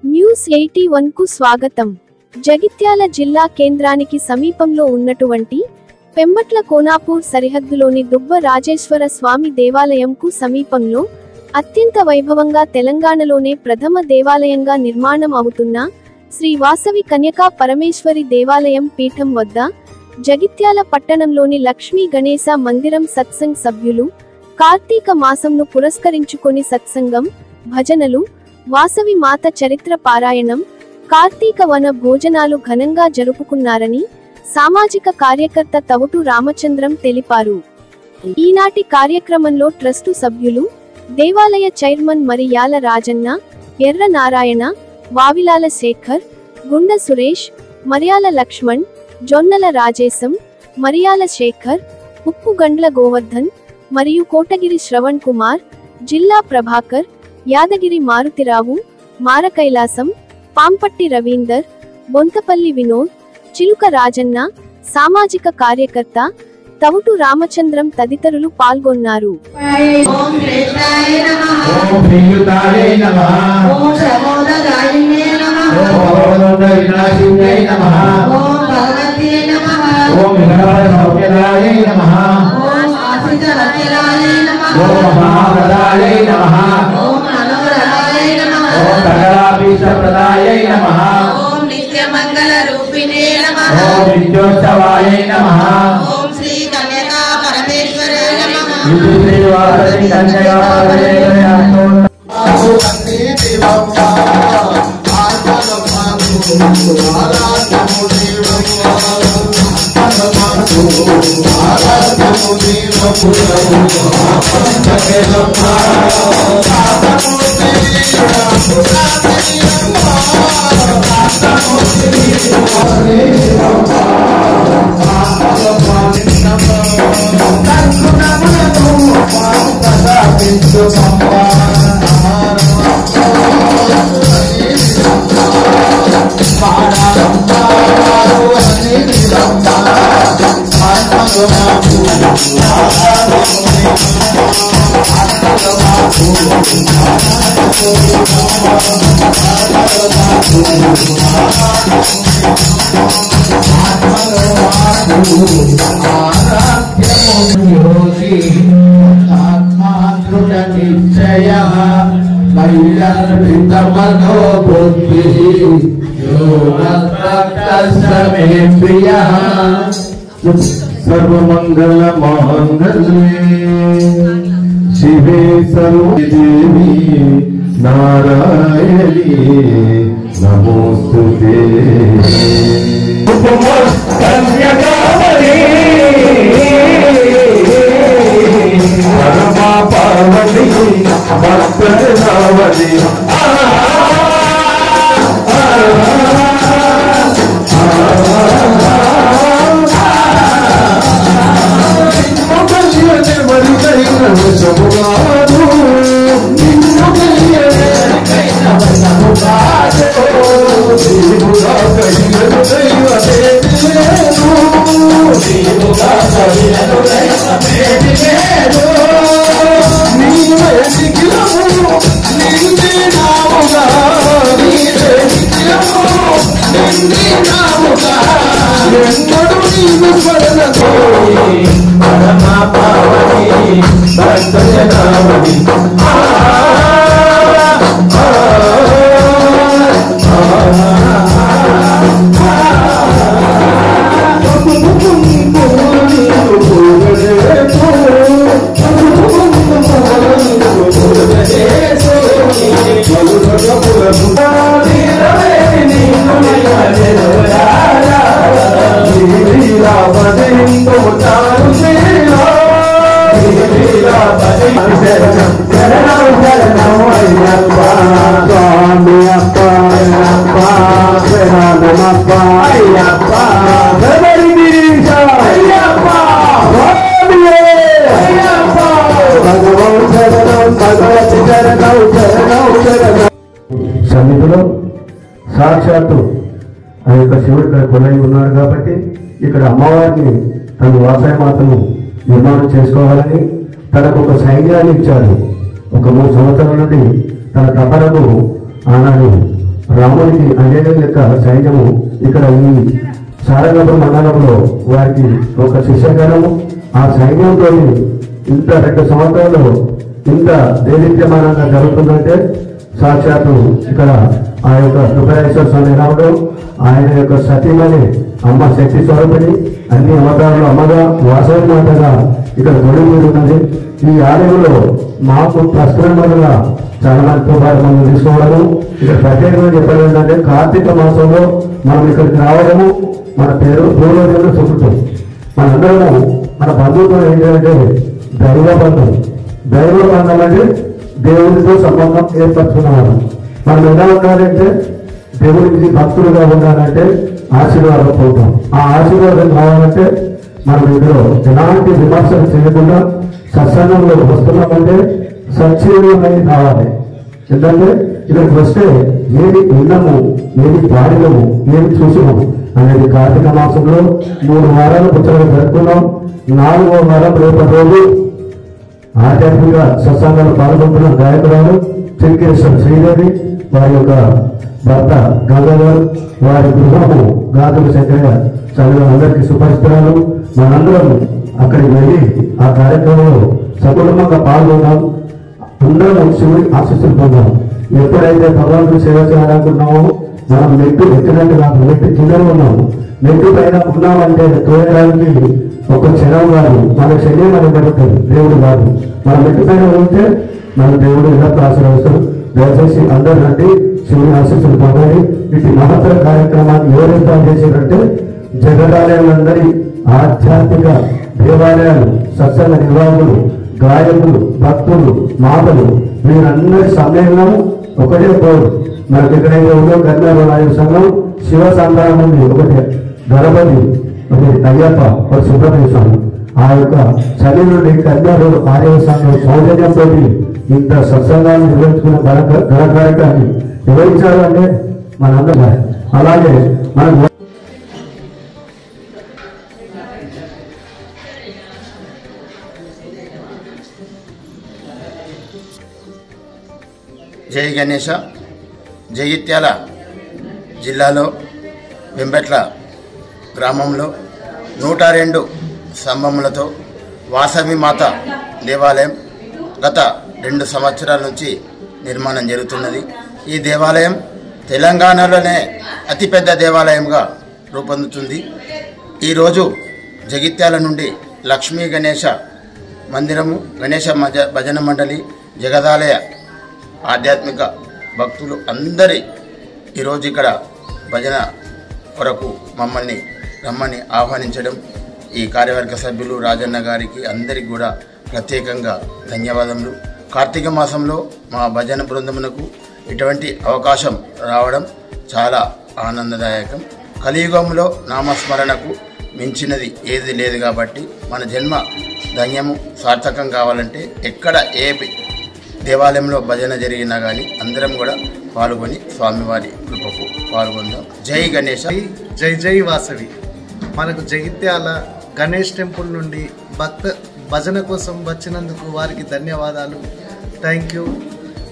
News 81 కు స్వాగతం. జగిత్యాల జిల్లా కేంద్రానికి సమీపంలో ఉన్నటువంటి పెంబట్ల కోనాపూర్ సరిహద్దులోని దుబ్బ రాజేశ్వర స్వామి దేవాలయంకు సమీపంలో అత్యంత వైభవంగా తెలంగాణలోనే ప్రథమ దేవాలయంగా నిర్మాణం అవుతున్న శ్రీ వాసవి కన్యకా పరమేశ్వరి దేవాలయం పీఠం వద్ద జగిత్యాల పట్టణంలోని లక్ష్మీ గణేశ మందిరం సత్సంగ్ సభ్యులు కార్తీక మాసంను పురస్కరించుకొని సత్సంగం, భజనలు, వాసవి మాత చరిత్ర పారాయణం, కార్తీక వన భోజనాలు ఘనంగా జరుపుకున్నారని సామాజిక కార్యకర్త తవుటు రామచంద్రం తెలిపారు. ఈనాటి కార్యక్రమంలో ట్రస్టు సభ్యులు, దేవాలయ చైర్మన్ మరియాల రాజన్న, ఎర్ర నారాయణ, వావిలాల శేఖర్, గుండ సురేష్, మరియాల లక్ష్మణ్, జొన్నల రాజేశం, మరియాల శేఖర్, ఉప్పు గండ్ల గోవర్ధన్ మరియు కోటగిరి శ్రవణ్ కుమార్, జిల్లా ప్రభాకర్, యాదగిరి మారుతిరావు, మారకైలాసం, పాంపట్టి రవీందర్, బొంతపల్లి వినోద్, చిలుక రాజన్న, సామాజిక కార్యకర్త తవుటు రామచంద్రం తదితరులు పాల్గొన్నారు. ओम नित्य मंगल रूपिणे नमः। ओम नित्योत्सवाय नमः। ओम श्री कन्यका परमेश्वरे नमः। श्री वासवी कन्यका परमेश्वरे सर्वमंगल मांगल्ये शिवे सर्वदेवी नारायणी नमोस्तुते। परमा पार्वती भक्त नावली సన్నిధిలో సాక్షాత్తు ఆ యొక్క శివుడు కొనై ఉన్నాడు కాబట్టి ఇక్కడ అమ్మవారిని తన వాసవి మాతను నిర్మాణం చేసుకోవాలని తనకు ఒక సైన్యాన్ని ఇచ్చారు. ఒక 3 సంవత్సరాల నుండి తన తపనకు ఆనాడు రాముడికి అంజనేయుల యొక్క సైన్యము ఇక్కడ ఈ సారంగపురం మండలంలో వారికి ఒక శిష్యగణము ఆ సైన్యంతో ఇంత 2 సంవత్సరాలు ఇంత దేదీప్యమానంగా జరుగుతుందంటే సాక్షాత్తు ఇక్కడ ఆ యొక్క దుబ్బరాజేశ్వర స్వామి రావడం, ఆయన యొక్క సతీమణి అమ్మ శక్తి స్వరూపిణి, అన్ని అవతారాలు అమ్మగా వాసవి మాతగా ఇక్కడ గుడి మీద ఉన్నది. ఈ ఆలయంలో మాకు ప్రస్తుతంగా చాలా మంది మనం తీసుకోవడము. ఇక్కడ ప్రత్యేకంగా చెప్పడం ఏంటంటే కార్తీక మాసంలో మనం ఇక్కడికి రావడము మన పూర్వజన్మ సుకృతం. మనందరము మన బంధుత్వం ఏంటంటే దైవ బంధం. దైవ బంధం అంటే దేవుడితో సంబంధం ఏర్పరచుకున్నాము. మనం ఎలా ఉండాలంటే దేవుడికి భక్తులుగా ఉండాలంటే ఆశీర్వాదం పొందుతాం. ఆ ఆశీర్వాదం కావాలంటే మనం ఇందులో ఎలాంటి విమర్శలు చేయకుండా సత్సంగంలో వస్తున్నామంటే సత్యమై కావాలి. ఎందుకంటే ఇక్కడికి వస్తే ఏది విన్నాము, ఏది పాడినము, ఏది చూసినాము అనేది కార్తీక మాసంలో 3 వారాలు పుస్తకాలు జరుపుకున్నాం. 4వ వారం రేపటి రోజు ఆధ్యాత్మిక సత్సంగాలు పాల్గొంటున్న గాయకురాలు చిరికేశ్వర శ్రీదేవి, వారి యొక్క భర్త గంగాధర్, వారి గృహము గాతుల శంకరయ్య చదువు అందరికీ సుపరిస్థితులు. మనందరం అక్కడికి వెళ్ళి ఆ కార్యక్రమంలో సకుటుంబంగా పాల్గొన్నాం. అందరం శివుడి ఆశీస్సులు పొందాం. ఎప్పుడైతే భగవంతుడు సేవ చేయాలనుకున్నామో మనం మెట్టు ఎక్కినట్టు కాదు, మెట్టు కింద ఉన్నాము. మెట్టు పైన ఉన్నామంటే తోయడానికి ఒక క్షణం కాదు, మన శరీరం మనకు జరుగుతుంది, దేవుడు కాదు. మన మెట్టు పైన ఉంటే మన దేవుడు ఇలా ఆశీర్వదిస్తాడు. దయచేసి అందరూ రండి, శివుని ఆశీస్సులు పొందాలి. ఇటు మహత్తర కార్యక్రమాన్ని ఎవరు ఏర్పాటు చేశారంటే జగదాలయాలందరి ఆధ్యాత్మిక దేవాలయాలు, సత్సంగ నిర్వాహకులు, గాయకులు, భక్తులు, మాతలు వీరందరి సమ్మేళనం ఒకటే కోరు. మనకి ఎక్కడైతే ఉందో కన్యారాయ సంఘం శివ సంతానం ఉంది, ఒకటి గణపతి, ఒకటి అయ్యప్ప, ఒక సుబ్రహ్మణ్య స్వామి. ఆ యొక్క చలి నుండి కన్యారు ఆర్య సంఘం సౌజన్యంతో ఇంత సత్సంగాన్ని నిర్వహించుకున్న ఘన కార్యక్రమాన్ని నిర్వహించాలంటే మనందరం. అలాగే మనం జై గణేశ. జగిత్యాల జిల్లాలో వెంబెట్ల గ్రామంలో 102 స్తంభములతో వాసవి మాత దేవాలయం గత 2 సంవత్సరాల నుంచి నిర్మాణం జరుగుతున్నది. ఈ దేవాలయం తెలంగాణలోనే అతిపెద్ద దేవాలయంగా రూపొందుతుంది. ఈరోజు జగిత్యాల నుండి లక్ష్మీ గణేశ మందిరము, గణేశ భజన మండలి, జగదాలయ ఆధ్యాత్మిక భక్తులు అందరి ఈరోజు ఇక్కడ భజన కొరకు మమ్మల్ని రమ్మని ఆహ్వానించడం, ఈ కార్యవర్గ సభ్యులు రాజన్న గారికి అందరికి కూడా ప్రత్యేకంగా ధన్యవాదములు. కార్తీక మాసంలో మా భజన బృందమునకు ఇటువంటి అవకాశం రావడం చాలా ఆనందదాయకం. కలియుగంలో నామస్మరణకు మించినది ఏది లేదు కాబట్టి మన జన్మ ధన్యము సార్థకం కావాలంటే ఎక్కడ ఏ దేవాలయంలో భజన జరిగినా కానీ అందరం కూడా పాల్గొని స్వామివారి కృపకు పాల్గొందాం. జై గణేశ. జై జై వాసవి. మనకు జగిత్యాల గణేష్ టెంపుల్ నుండి భజన కోసం వచ్చినందుకు వారికి ధన్యవాదాలు. Thank you.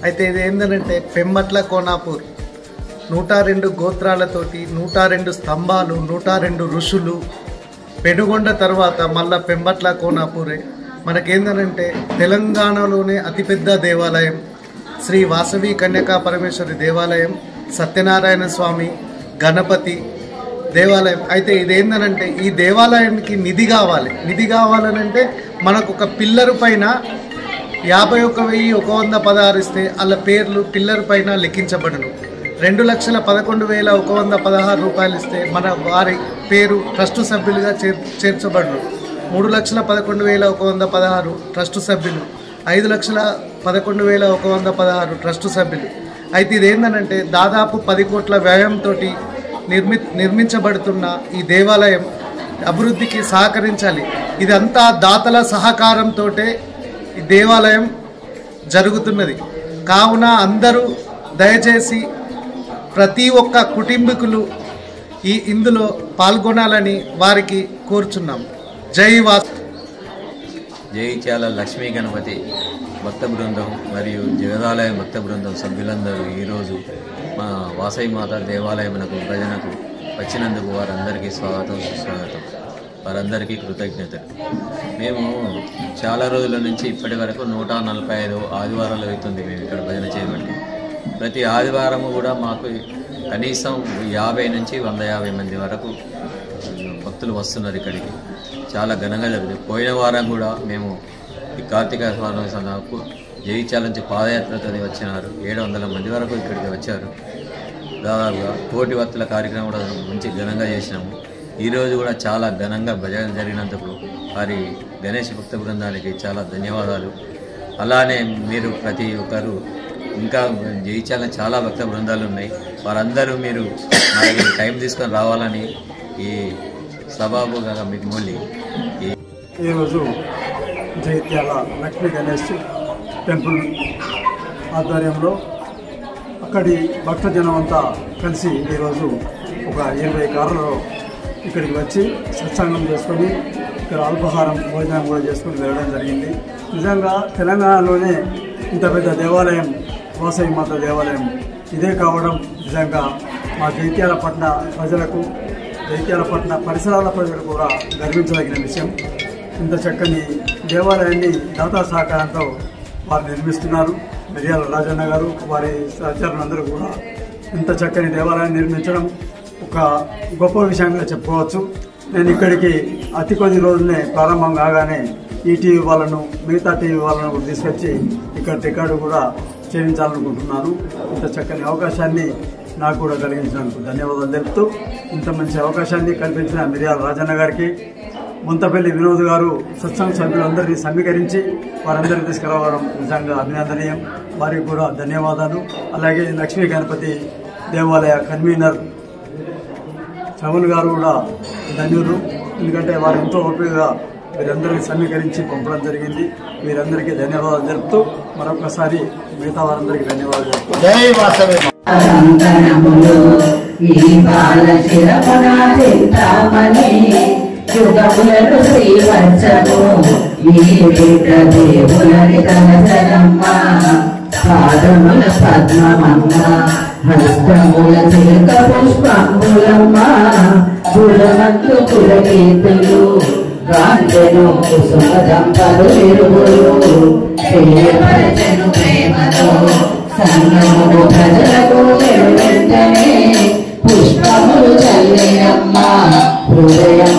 అయితే ఇది ఏంటంటే పెమ్మట్ల కోనాపూర్ 102 గోత్రాలతోటి 102 స్తంభాలు, 102 ఋషులు, పెనుగొండ తర్వాత మళ్ళా పెంబట్ల కోనాపూరే. మనకేందనంటే తెలంగాణలోనే అతిపెద్ద దేవాలయం శ్రీ వాసవి కన్యకా పరమేశ్వరి దేవాలయం, సత్యనారాయణ స్వామి, గణపతి దేవాలయం. అయితే ఇదేందనంటే ఈ దేవాలయానికి నిధి కావాలి. నిధి కావాలనంటే మనకు ఒక పిల్లర్ పైన 51,116 ఇస్తే వాళ్ళ పేర్లు పిల్లర్ పైన లెక్కించబడును. 2,11,116 రూపాయలు ఇస్తే మన వారి పేరు ట్రస్టు సభ్యులుగా చేర్చబడును. 3,11,116 ట్రస్టు సభ్యులు, 5,11,116 ట్రస్టు సభ్యులు. అయితే ఇదేంటంటే దాదాపు 10 కోట్ల వ్యయంతో నిర్మించబడుతున్న ఈ దేవాలయం అభివృద్ధికి సహకరించాలి. ఇదంతా దాతల సహకారంతో ఈ దేవాలయం జరుగుతున్నది. కావున అందరూ దయచేసి ప్రతి ఒక్క కుటుంబీకులు ఇందులో పాల్గొనాలని వారికి కోరుచున్నాం. జై వాస్. జగిత్యాల లక్ష్మీ గణపతి భక్త బృందం మరియు జగదాలయ భక్త బృందం సభ్యులందరూ ఈరోజు మా వాసవి మాత దేవాలయమునకు భజనకు వచ్చినందుకు వారందరికీ స్వాగతం సుస్వాగతం. వారందరికీ కృతజ్ఞతలు. మేము చాలా రోజుల నుంచి ఇప్పటి వరకు 145 ఆదివారాలు అవుతుంది మేము ఇక్కడ భజన చేయబట్టి. ప్రతి ఆదివారము కూడా మాకు కనీసం 50 నుంచి 150 మంది వరకు భక్తులు వస్తున్నారు ఇక్కడికి. చాలా ఘనంగా జరుగుతుంది. పోయిన వారం కూడా మేము ఈ కార్తీక స్వామి సందర్భంకు జగిత్యాల నుంచి పాదయాత్రతో వచ్చినారు. 700 మంది వరకు ఇక్కడికి వచ్చారు. దాదాపుగా 1 కోటి వత్తుల కార్యక్రమం కూడా మంచి ఘనంగా చేసినాము. ఈరోజు కూడా చాలా ఘనంగా భజన జరిగినందుకు వారి గణేష్ భక్త బృందానికి చాలా ధన్యవాదాలు. అలానే మీరు ప్రతి ఒక్కరు ఇంకా జగిత్యాల చాలా భక్త బృందాలు ఉన్నాయి. వారందరూ మీరు మనకి టైం తీసుకొని రావాలని ఈ సభాముగా మీకు మళ్ళీ ఈరోజు జగిత్యాల లక్ష్మీ గణేష్ టెంపుల్ ఆధ్వర్యంలో అక్కడి భక్తజనం అంతా కలిసి ఈరోజు ఒక 20 కార్లలో ఇక్కడికి వచ్చి సత్సంగం చేసుకొని ఇక్కడ అల్పాహారం భోజనం కూడా చేసుకుని వెళ్ళడం జరిగింది. నిజంగా తెలంగాణలోనే ఇంత పెద్ద దేవాలయం వాసవి మాత దేవాలయం ఇదే కావడం నిజంగా మా జగిత్యాల పట్టణ ప్రజలకు, జగిత్యాల పట్టణ పరిసరాల ప్రజలకు కూడా గర్వించదగిన విషయం. ఇంత చక్కని దేవాలయాన్ని దాతా సహకారంతో వారు నిర్మిస్తున్నారు. మిర్యాల రాజన్న గారు వారి సహచరులందరూ కూడా ఇంత చక్కని దేవాలయాన్ని నిర్మించడం ఒక గొప్ప విషయంగా చెప్పుకోవచ్చు. నేను ఇక్కడికి అతి కొద్ది రోజులనే ప్రారంభం కాగానే ఈ టీవీ వాళ్ళను, మిగతా టీవీ వాళ్ళను కూడా తీసుకొచ్చి ఇక్కడ రికార్డు కూడా చేయించాలనుకుంటున్నాను. ఇంత చక్కని అవకాశాన్ని నాకు కూడా కలిగించినందుకు ధన్యవాదాలు తెలుపుతూ, ఇంత మంచి అవకాశాన్ని కల్పించిన మిర్యాల రాజన్న గారికి, ముంతపల్లి వినోద్ గారు సత్సంగ సభ్యులందరినీ సమీకరించి వారందరినీ తీసుకురావడం నిజంగా అభినందనీయం. వారికి కూడా ధన్యవాదాలు. అలాగే లక్ష్మీ గణపతి దేవాలయ కన్వీనర్ చవన్ గారు కూడా ధన్యులు. ఎందుకంటే వారు ఎంతో ఓపికగా వీరందరినీ సమీకరించి పంపడం జరిగింది. వీరందరికీ ధన్యవాదాలు తెలుపుతూ మరొకసారి మిగతా వారందరికీ ధన్యవాదాలు తెలుపుతూ జై వాసవి యుగములను శ్రీవత్సము ఈ దేవులని కనసరమ్మ పాదముల పద్మమమ్మ హస్తముల చిలక పుష్పంబులమ్మ పులమంతు పులగీతులు గాంధెను కుసుమ దంపలు ఇరువురు ప్రియపరచను ప్రేమతో సంగమును ప్రజలకు వెంటనే పుష్పములు చల్లినమ్మ హృదయం.